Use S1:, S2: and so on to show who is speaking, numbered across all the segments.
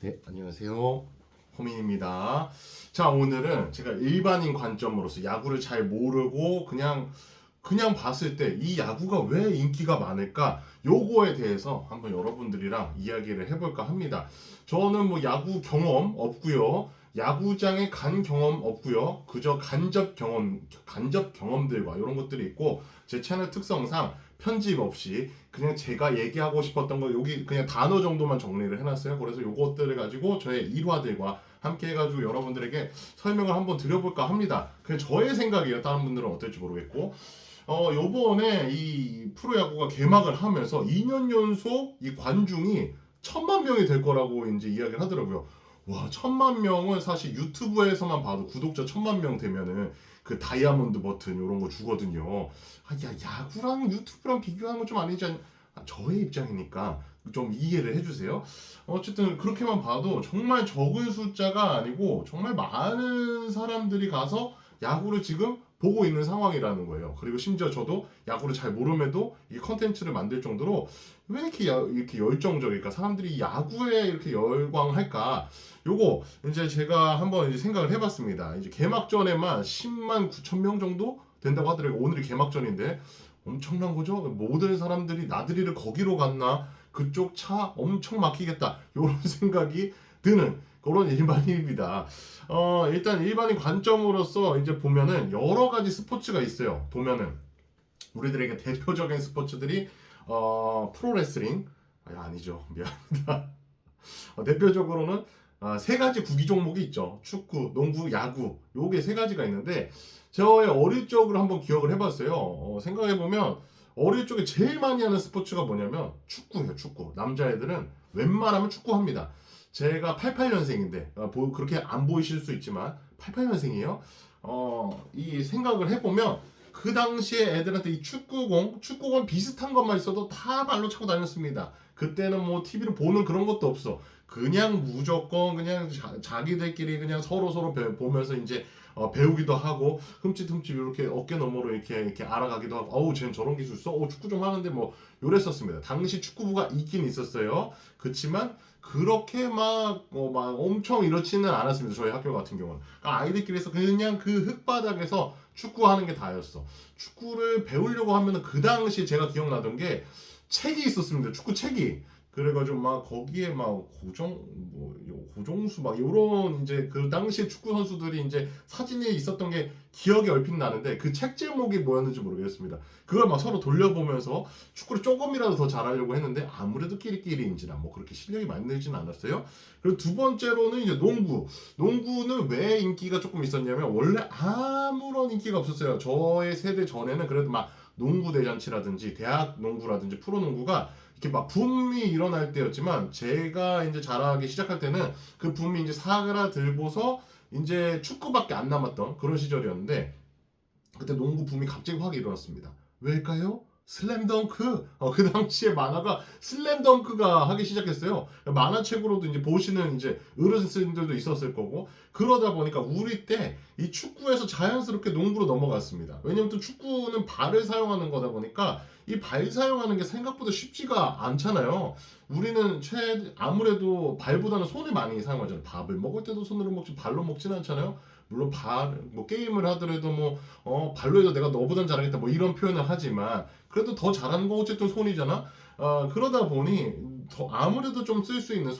S1: 네, 안녕하세요. 호민입니다. 자, 오늘은 제가 일반인 관점으로서 야구를 잘 모르고 그냥 봤을 때 이 야구가 왜 인기가 많을까? 요거에 대해서 한번 여러분들이랑 이야기를 해볼까 합니다. 저는 뭐 야구 경험 없고요. 야구장에 간 경험 없고요. 그저 간접 경험들과 이런 것들이 있고 제 채널 특성상 편집 없이 그냥 제가 얘기하고 싶었던 거 여기 그냥 단어 정도만 정리를 해놨어요. 그래서 요것들을 가지고 저의 일화들과 함께 해가지고 여러분들에게 설명을 한번 드려볼까 합니다. 그냥 저의 생각이에요. 다른 분들은 어떨지 모르겠고. 요번에 이 프로야구가 개막을 하면서 2년 연속 이 관중이 1,000만 명이 될 거라고 이제 이야기를 하더라고요. 와, 1,000만 명은 사실 유튜브에서만 봐도 구독자 1,000만 명 되면은 그 다이아몬드 버튼 이런 거 주거든요. 아, 야, 야구랑 유튜브랑 비교하는 건 좀 아니지 않... 저의 입장이니까 좀 이해를 해주세요. 어쨌든 그렇게만 봐도 정말 적은 숫자가 아니고 정말 많은 사람들이 가서 야구를 지금 보고 있는 상황이라는 거예요. 그리고 심지어 저도 야구를 잘 모름에도 이 컨텐츠를 만들 정도로 왜 이렇게 열정적일까? 사람들이 야구에 이렇게 열광할까? 요거 이제 제가 한번 이제 생각을 해봤습니다. 이제 개막전에만 10만 9천 명 정도 된다고 하더라고요. 오늘이 개막전인데 엄청난 거죠. 모든 사람들이 나들이를 거기로 갔나? 그쪽 차 엄청 막히겠다. 이런 생각이 드는 그런 일반인입니다. 일단 일반인 관점으로서 이제 보면은 여러 가지 스포츠가 있어요. 보면은 우리들에게 대표적인 스포츠들이 프로레슬링 아니죠. 미안합니다. 대표적으로는 세 가지 구기 종목이 있죠. 축구, 농구, 야구. 요게 세 가지가 있는데 저의 어릴 적으로 한번 기억을 해봤어요. 생각해보면 어릴 적에 제일 많이 하는 스포츠가 뭐냐면 축구예요. 축구. 남자애들은 웬만하면 축구합니다. 제가 88년생인데 그렇게 안 보이실 수 있지만 88년생이에요. 이 생각을 해보면 그 당시에 애들한테 이 축구공 비슷한 것만 있어도 다 발로 차고 다녔습니다. 그때는 뭐 TV를 보는 그런 것도 없어. 그냥 무조건 그냥 자기들끼리 그냥 서로 보면서 이제 배우기도 하고 흠칫흠칫 이렇게 어깨 너머로 이렇게 알아가기도 하고 어우 쟤는 저런 기술 써? 축구 좀 하는데 뭐 요랬었습니다. 당시 축구부가 있긴 있었어요. 그렇지만 그렇게 막 엄청 이렇지는 않았습니다. 저희 학교 같은 경우는. 그러니까 아이들끼리서 그냥 그 흙바닥에서 축구하는 게 다였어. 축구를 배우려고 하면 그 당시 제가 기억나던 게 책이 있었습니다. 축구 책이. 그래가지고 막 거기에 막 고종수 막 요런 이제 그 당시에 축구 선수들이 이제 사진이 있었던 게 기억이 얼핏 나는데 그 책 제목이 뭐였는지 모르겠습니다. 그걸 막 서로 돌려보면서 축구를 조금이라도 더 잘하려고 했는데 아무래도 끼리끼리인지라 뭐 그렇게 실력이 많이 늘지는 않았어요. 그리고 두 번째로는 이제 농구. 농구는 왜 인기가 조금 있었냐면 원래 아무런 인기가 없었어요. 저의 세대 전에는 그래도 막 농구 대잔치라든지 대학 농구라든지 프로농구가 이렇게 막 붐이 일어날 때였지만 제가 이제 자라기 시작할 때는 그 붐이 이제 사그라들고서 이제 축구밖에 안 남았던 그런 시절이었는데 그때 농구 붐이 갑자기 확 일어났습니다. 왜일까요? 슬램덩크. 그 당시에 만화가 슬램덩크가 하기 시작했어요. 만화책으로도 이제 보시는 이제 어르신들도 있었을 거고 그러다 보니까 우리 때 이 축구에서 자연스럽게 농구로 넘어갔습니다. 왜냐면 또 축구는 발을 사용하는 거다 보니까 이 발 사용하는 게 생각보다 쉽지가 않잖아요. 우리는 아무래도 발보다는 손을 많이 사용하잖아요. 밥을 먹을 때도 손으로 먹지 발로 먹지는 않잖아요. 물론 뭐 게임을 하더라도 발로 해도 내가 너보단 잘하겠다 뭐 이런 표현을 하지만 그래도 더 잘하는 건 어쨌든 손이잖아. 그러다 보니 아무래도 좀 쓸 수 있는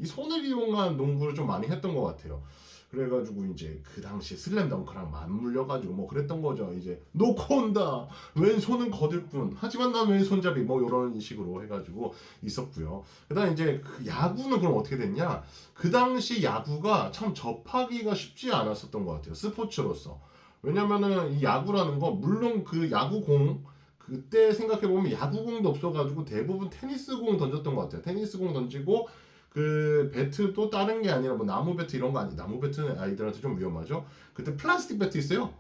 S1: 이 손을 이용한 농구를 좀 많이 했던 것 같아요. 그래가지고 이제 그 당시 슬램덩크랑 맞물려가지고 뭐 그랬던 거죠. 이제 놓고 온다. 왼손은 거들 뿐. 하지만 난 왼손잡이 뭐 이런 식으로 해가지고 있었고요. 그다음 이제 그 야구는 그럼 어떻게 됐냐? 그 당시 야구가 참 접하기가 쉽지 않았었던 것 같아요. 스포츠로서. 왜냐면은 이 야구라는 거 물론 그 야구공 그때 생각해보면 야구공도 없어가지고 대부분 테니스공 던졌던 것 같아요. 테니스공 던지고 그 배트도 다른 게 아니라 뭐 나무 배트 이런 거 아니 나무 배트는 아이들한테 좀 위험하죠. 그때 플라스틱 배트 있어요.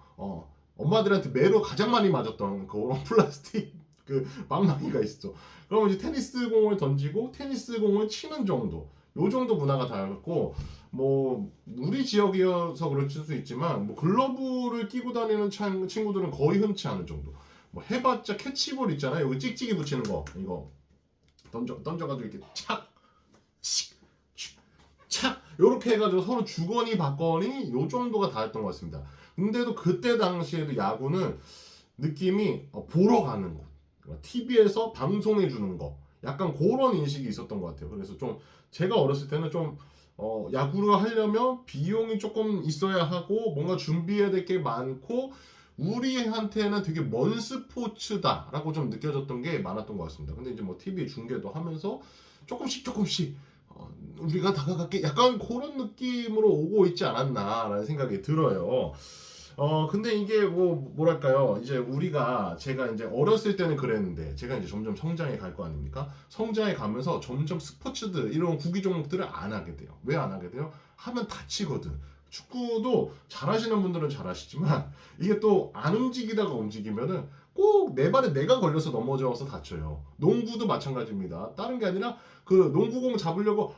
S1: 엄마들한테 매로 가장 많이 맞았던 그런 플라스틱 그 망망이가 있어. 그럼 이제 테니스 공을 던지고 테니스 공을 치는 정도. 요 정도 문화가 다였고 뭐 우리 지역이어서 그럴 수 있지만 뭐 글러브를 끼고 다니는 친구들은 거의 흔치 않은 정도. 뭐 해봤자 캐치볼 있잖아요. 여기 찍찍이 붙이는 거 이거 던져가지고 이렇게 착 이렇게 해가지고 서로 주거니 받거니 요 정도가 다였던 것 같습니다. 근데도 그때 당시에도 야구는 느낌이 보러 가는 거, TV에서 방송해 주는 거, 약간 그런 인식이 있었던 것 같아요. 그래서 좀 제가 어렸을 때는 좀 야구를 하려면 비용이 조금 있어야 하고 뭔가 준비해야 될 게 많고 우리한테는 되게 먼 스포츠다라고 좀 느껴졌던 게 많았던 것 같습니다. 근데 이제 뭐 TV 중계도 하면서 조금씩 우리가 다가갈게 약간 그런 느낌으로 오고 있지 않았나라는 생각이 들어요. 근데 이게 뭐랄까요. 이제 제가 이제 어렸을 때는 그랬는데, 제가 이제 점점 성장해 갈 거 아닙니까? 성장해 가면서 점점 스포츠들, 이런 구기 종목들을 안 하게 돼요. 왜 안 하게 돼요? 하면 다치거든. 축구도 잘하시는 분들은 잘하시지만, 이게 또 안 움직이다가 움직이면은 꼭 내 발에 내가 걸려서 넘어져서 다쳐요. 농구도 마찬가지입니다. 다른 게 아니라 그 농구공 잡으려고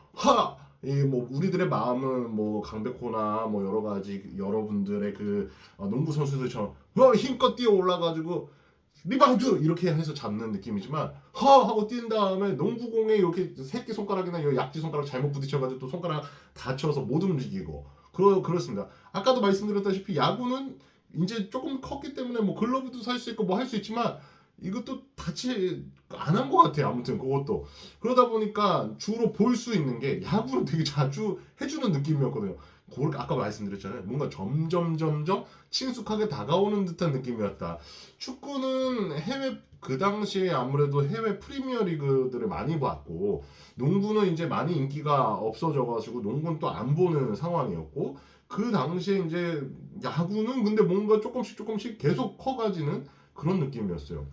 S1: 이 뭐 우리들의 마음은 뭐 강백호나 뭐 여러 가지 여러분들의 그 농구 선수들처럼 힘껏 뛰어 올라가지고 리바운드 이렇게 해서 잡는 느낌이지만 하고 뛴 다음에 농구공에 이렇게 새끼 손가락이나 이 약지 손가락 잘못 부딪혀가지고 또 손가락 다쳐서 못 움직이고 그렇습니다. 아까도 말씀드렸다시피 야구는 이제 조금 컸기 때문에 뭐 글러브도 살 수 있고 뭐 할 수 있지만 이것도 다치 안 한 것 같아요. 아무튼 그것도 그러다 보니까 주로 볼 수 있는 게 야구를 되게 자주 해주는 느낌이었거든요. 그걸 아까 말씀드렸잖아요. 뭔가 점점 친숙하게 다가오는 듯한 느낌이었다. 축구는 해외 그 당시에 아무래도 해외 프리미어 리그들을 많이 봤고 농구는 이제 많이 인기가 없어져가지고 농구는 또 안 보는 상황이었고 그 당시에 이제 야구는 근데 뭔가 조금씩 계속 커가지는 그런 느낌이었어요.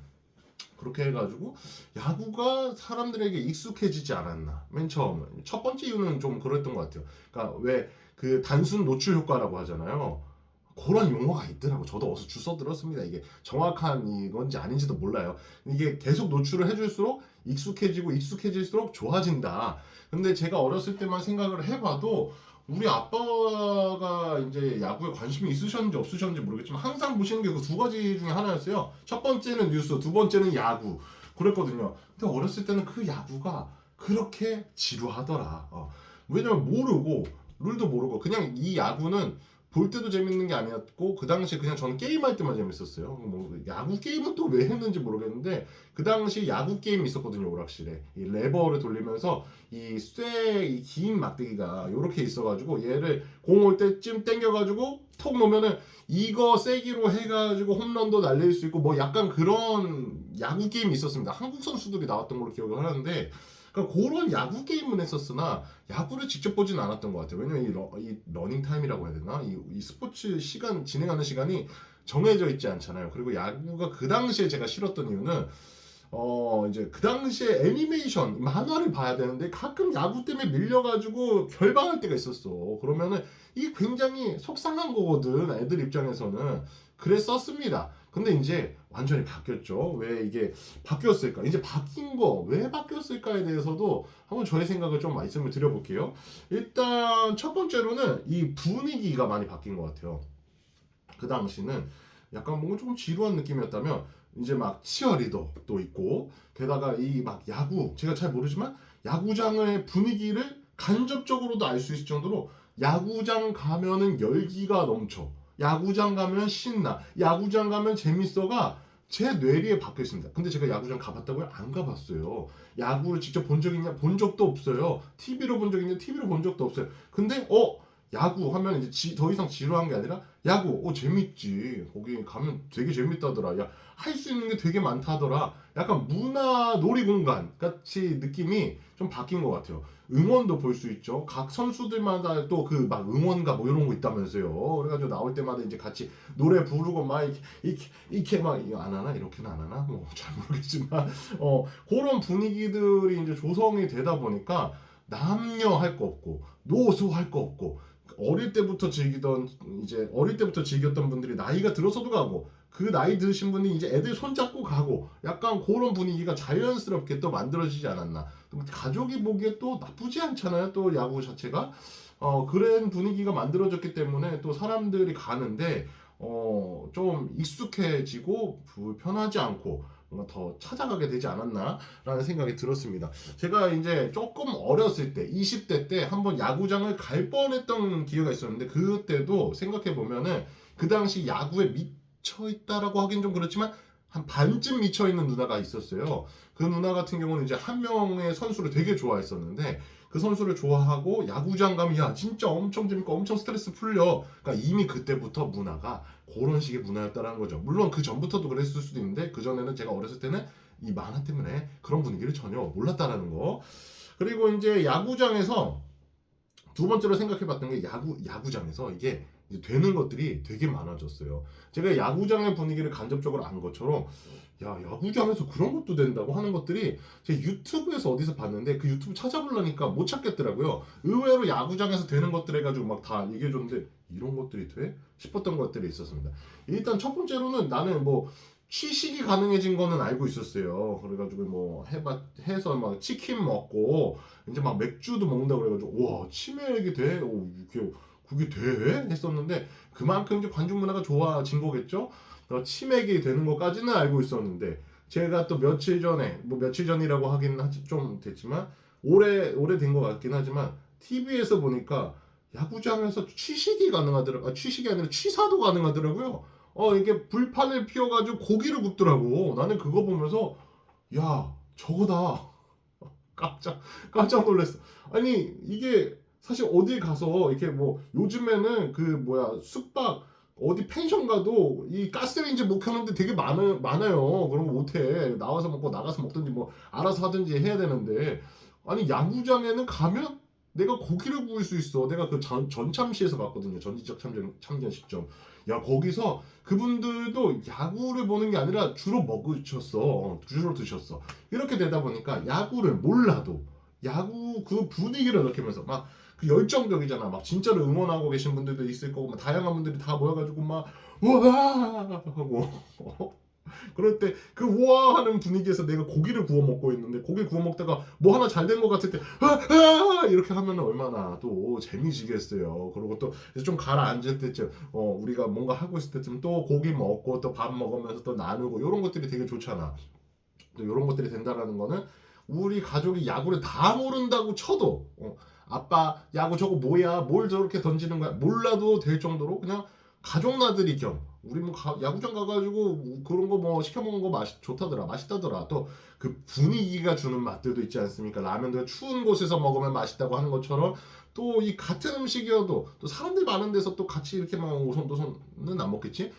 S1: 그렇게 해가지고 야구가 사람들에게 익숙해지지 않았나. 맨 처음은 첫 번째 이유는 좀 그랬던 것 같아요. 그러니까 왜 그 단순 노출 효과라고 하잖아요. 그런 용어가 있더라고. 저도 어디서 주워 들었습니다. 이게 정확한 이건지 아닌지도 몰라요. 이게 계속 노출을 해줄수록 익숙해질수록 좋아진다. 근데 제가 어렸을 때만 생각을 해봐도 우리 아빠가 이제 야구에 관심이 있으셨는지 없으셨는지 모르겠지만 항상 보시는 게 그 두 가지 중에 하나였어요. 첫 번째는 뉴스, 두 번째는 야구. 그랬거든요. 근데 어렸을 때는 그 야구가 그렇게 지루하더라. 왜냐면 모르고 룰도 모르고 그냥 이 야구는 볼 때도 재밌는 게 아니었고 그 당시에 그냥 저는 게임할 때만 재밌었어요. 뭐 야구 게임은 또 왜 했는지 모르겠는데 그 당시 야구 게임이 있었거든요. 오락실에 이 레버를 돌리면서 이 긴 막대기가 이렇게 있어가지고 얘를 공 올 때쯤 당겨가지고 톡 놓으면은 이거 세기로 해가지고 홈런도 날릴 수 있고 뭐 약간 그런 야구 게임이 있었습니다. 한국 선수들이 나왔던 걸로 기억을 하는데 그러니까 그런 야구 게임은 했었으나 야구를 직접 보진 않았던 것 같아요. 왜냐면 이 러닝 타임이라고 해야 되나? 이 스포츠 시간 진행하는 시간이 정해져 있지 않잖아요. 그리고 야구가 그 당시에 제가 싫었던 이유는 이제 그 당시에 애니메이션 만화를 봐야 되는데 가끔 야구 때문에 밀려가지고 결방할 때가 있었어. 그러면은 이게 굉장히 속상한 거거든. 애들 입장에서는 그랬었습니다. 근데 이제 완전히 바뀌었죠. 왜 이게 바뀌었을까? 이제 바뀐 거 왜 바뀌었을까에 대해서도 한번 저의 생각을 좀 말씀을 드려볼게요. 일단 첫 번째로는 이 분위기가 많이 바뀐 것 같아요. 그 당시는 약간 뭔가 조금 지루한 느낌이었다면 이제 막 치어리더도 있고 게다가 이 막 야구 제가 잘 모르지만 야구장의 분위기를 간접적으로도 알 수 있을 정도로 야구장 가면은 열기가 넘쳐. 야구장 가면 신나. 야구장 가면 재밌어가 제 뇌리에 박혀 있습니다. 근데 제가 야구장 가봤다고요? 안 가봤어요. 야구를 직접 본 적 있냐? 본 적도 없어요. TV로 본 적 있냐? TV로 본 적도 없어요. 근데 야구 하면 이제 더 이상 지루한 게 아니라 야구 재밌지. 거기 가면 되게 재밌다더라. 야, 할 수 있는 게 되게 많다더라. 약간 문화 놀이공간 같이 느낌이 좀 바뀐 것 같아요. 응원도 볼 수 있죠. 각 선수들마다 또 그 막 응원가 뭐 이런 거 있다면서요. 그래가지고 나올 때마다 이제 같이 노래 부르고 막 이렇게 막 이거 안 하나 이렇게는 안 하나 뭐 잘 모르겠지만 그런 분위기들이 이제 조성이 되다 보니까 남녀 할 거 없고 노소 할 거 없고 어릴 때부터 즐겼던 분들이 나이가 들어서도 가고 그 나이 드신 분이 이제 애들 손잡고 가고 약간 그런 분위기가 자연스럽게 또 만들어지지 않았나. 가족이 보기에 또 나쁘지 않잖아요. 또 야구 자체가 그런 분위기가 만들어졌기 때문에 또 사람들이 가는데 좀 익숙해지고 불편하지 않고 뭔가 더 찾아가게 되지 않았나라는 생각이 들었습니다. 제가 이제 조금 어렸을 때 20대 때 한번 야구장을 갈 뻔했던 기회가 있었는데 그때도 생각해 보면은 그 당시 야구에 미쳐 있다라고 하긴 좀 그렇지만 한 반쯤 미쳐 있는 누나가 있었어요. 그 누나 같은 경우는 이제 한 명의 선수를 되게 좋아했었는데 그 선수를 좋아하고 야구장 가면 야 진짜 엄청 재밌고 엄청 스트레스 풀려. 그러니까 이미 그때부터 문화가 그런 식의 문화였다라는 거죠. 물론 그 전부터도 그랬을 수도 있는데 그 전에는 제가 어렸을 때는 이 만화 때문에 그런 분위기를 전혀 몰랐다라는 거. 그리고 이제 야구장에서 두 번째로 생각해봤던 게 야구장에서 이게 이제 되는 것들이 되게 많아졌어요. 제가 야구장의 분위기를 간접적으로 안 것처럼 야 야구장에서 그런 것도 된다고 하는 것들이 제 유튜브에서 어디서 봤는데 그 유튜브 찾아보려니까 못 찾겠더라고요. 의외로 야구장에서 되는 것들 해가지고 막 다 얘기해줬는데 이런 것들이 돼? 싶었던 것들이 있었습니다. 일단 첫 번째로는 나는 뭐 취식이 가능해진 거는 알고 있었어요. 그래가지고 뭐 해서 막 치킨 먹고 이제 막 맥주도 먹는다고 그래가지고 와 치맥이 돼? 오 이게 그게 돼? 했었는데 그만큼 이제 관중 문화가 좋아진 거겠죠? 치맥이 되는 것까지는 알고 있었는데 제가 또 며칠 전에 뭐 며칠 전이라고 하긴 좀 됐지만 오래된 것 같긴 하지만 TV에서 보니까 야구장에서 취식이 가능하더라고. 취식이 아니라 취사도 가능하더라고요. 이게 불판을 피워가지고 고기를 굽더라고. 나는 그거 보면서 야 저거다. 깜짝 놀랐어. 아니 이게 사실 어딜 가서 이렇게 뭐 요즘에는 그 뭐야 숙박 어디 펜션 가도 이 가스레인지 못 켜는데 되게 많아요. 그런 거 못해. 나와서 먹고 나가서 먹든지 뭐 알아서 하든지 해야 되는데 아니 야구장에는 가면 내가 고기를 구울 수 있어. 내가 그 전참시에서 봤거든요. 전지적 참전 시점. 야 거기서 그분들도 야구를 보는 게 아니라 주로 먹으셨어. 주로 드셨어. 이렇게 되다 보니까 야구를 몰라도 야구 그 분위기를 느끼면서 막 그 열정적이잖아. 막 진짜로 응원하고 계신 분들도 있을 거고 막 다양한 분들이 다 모여가지고 막 우와 하고 그럴 때 그 우와 하는 분위기에서 내가 고기를 구워 먹고 있는데 고기 구워 먹다가 뭐 하나 잘 된 것 같을 때 이렇게 하면 얼마나 또 재미지겠어요. 그리고 또 좀 가라앉을 때쯤 우리가 뭔가 하고 있을 때쯤 또 고기 먹고 또 밥 먹으면서 또 나누고 이런 것들이 되게 좋잖아. 또 이런 것들이 된다라는 거는 우리 가족이 야구를 다 모른다고 쳐도 아빠 야구 저거 뭐야 뭘 저렇게 던지는 거야 몰라도 될 정도로 그냥 가족 나들이 겸 우리 뭐 야구장 가가지고 그런 거 뭐 시켜 먹는 거 좋다더라 맛있다더라 또 그 분위기가 주는 맛들도 있지 않습니까? 라면도 추운 곳에서 먹으면 맛있다고 하는 것처럼 또 이 같은 음식이어도 또 사람들 많은 데서 또 같이 이렇게 막 오손도손은 안 먹겠지?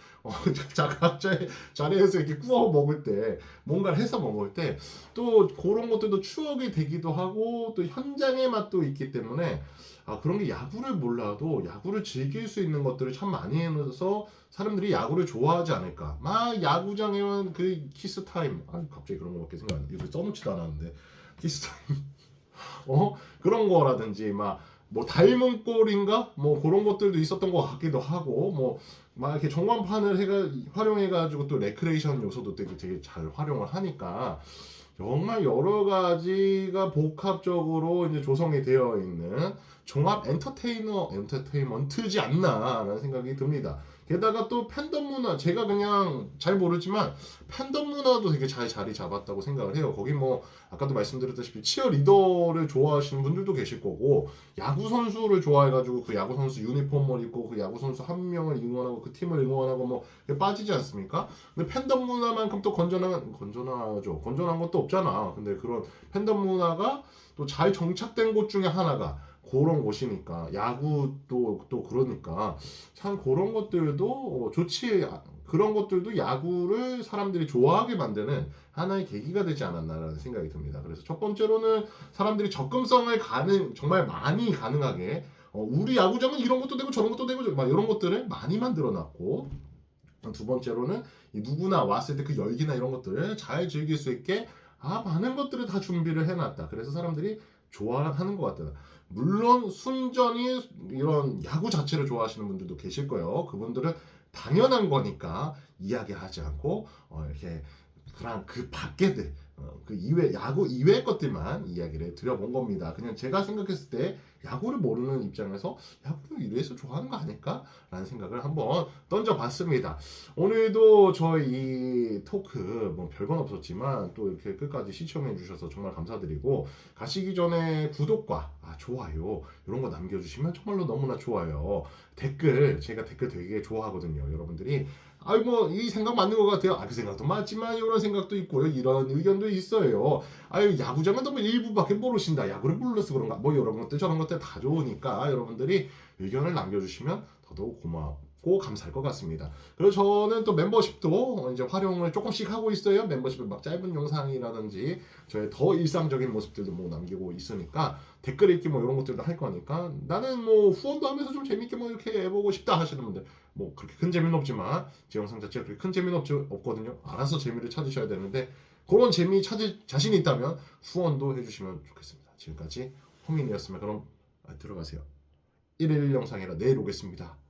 S1: 각자의 자리에서 이렇게 구워 먹을 때 뭔가를 해서 먹을 때 또 그런 것들도 추억이 되기도 하고 또 현장의 맛도 있기 때문에 그런 게 야구를 몰라도 야구를 즐길 수 있는 것들을 참 많이 해서 사람들이 야구를 좋아하지 않을까. 막 야구장에만 그 키스 타임. 갑자기 그런 거밖에 생각 안 나. 이거 써놓지도 않았는데 키스 타임. 그런 거라든지 막 뭐 닮은 꼴인가 뭐 그런 것들도 있었던 것 같기도 하고 뭐 막 이렇게 전광판을 활용해가지고 또 레크레이션 요소도 되게 잘 활용을 하니까 정말 여러 가지가 복합적으로 이제 조성이 되어 있는 종합 엔터테인먼트지 않나라는 생각이 듭니다. 게다가 또 팬덤 문화 제가 그냥 잘 모르지만 팬덤 문화도 되게 잘 자리 잡았다고 생각을 해요. 거기 뭐 아까도 말씀드렸다시피 치어리더를 좋아하시는 분들도 계실 거고 야구 선수를 좋아해가지고 그 야구 선수 유니폼을 입고 그 야구 선수 한 명을 응원하고 그 팀을 응원하고 뭐 빠지지 않습니까? 근데 팬덤 문화만큼 또 건전한 것도 없잖아. 근데 그런 팬덤 문화가 또 잘 정착된 곳 중에 하나가 그런 곳이니까 야구도 또 그러니까 참 그런 것들도 좋지. 그런 것들도 야구를 사람들이 좋아하게 만드는 하나의 계기가 되지 않았나라는 생각이 듭니다. 그래서 첫 번째로는 사람들이 접근성을 정말 많이 가능하게 우리 야구장은 이런 것도 되고 저런 것도 되고 막 이런 것들을 많이 만들어놨고 두 번째로는 누구나 왔을 때 그 열기나 이런 것들을 잘 즐길 수 있게 많은 것들을 다 준비를 해놨다. 그래서 사람들이 좋아하는 것 같다. 물론 순전히 이런 야구 자체를 좋아하시는 분들도 계실 거예요. 그분들은 당연한 거니까 이야기하지 않고 이렇게 그냥 그 밖에들 그 이외 야구 이외의 것들만 이야기를 드려본 겁니다. 그냥 제가 생각했을 때 야구를 모르는 입장에서 야구를 이래서 좋아하는 거 아닐까라는 생각을 한번 던져봤습니다. 오늘도 저희 이 토크 뭐 별건 없었지만 또 이렇게 끝까지 시청해 주셔서 정말 감사드리고 가시기 전에 구독과 좋아요 이런 거 남겨주시면 정말로 너무나 좋아요. 댓글 제가 댓글 되게 좋아하거든요. 여러분들이 아이 뭐 이 생각 맞는 것 같아요. 그 생각도 맞지만 이런 생각도 있고요. 이런 의견도 있어요. 아유 야구장은 너무 일부밖에 모르신다. 야구를 몰라서 그런가. 뭐 이런 것들 저런 것들 다 좋으니까 여러분들이 의견을 남겨주시면 더더욱 고맙고 감사할 것 같습니다. 그리고 저는 또 멤버십도 이제 활용을 조금씩 하고 있어요. 멤버십은 막 짧은 영상이라든지 저의 더 일상적인 모습들도 뭐 남기고 있으니까 댓글 읽기 뭐 이런 것들도 할 거니까 나는 뭐 후원도 하면서 좀 재밌게 뭐 이렇게 해보고 싶다 하시는 분들 뭐 그렇게 큰 재미는 없지만 제 영상 자체가 그렇게 큰 재미는 없거든요. 알아서 재미를 찾으셔야 되는데 그런 재미 찾을 자신이 있다면 후원도 해주시면 좋겠습니다. 지금까지 호민이었으면 그럼 들어가세요. 1일 영상이라 내일 오겠습니다.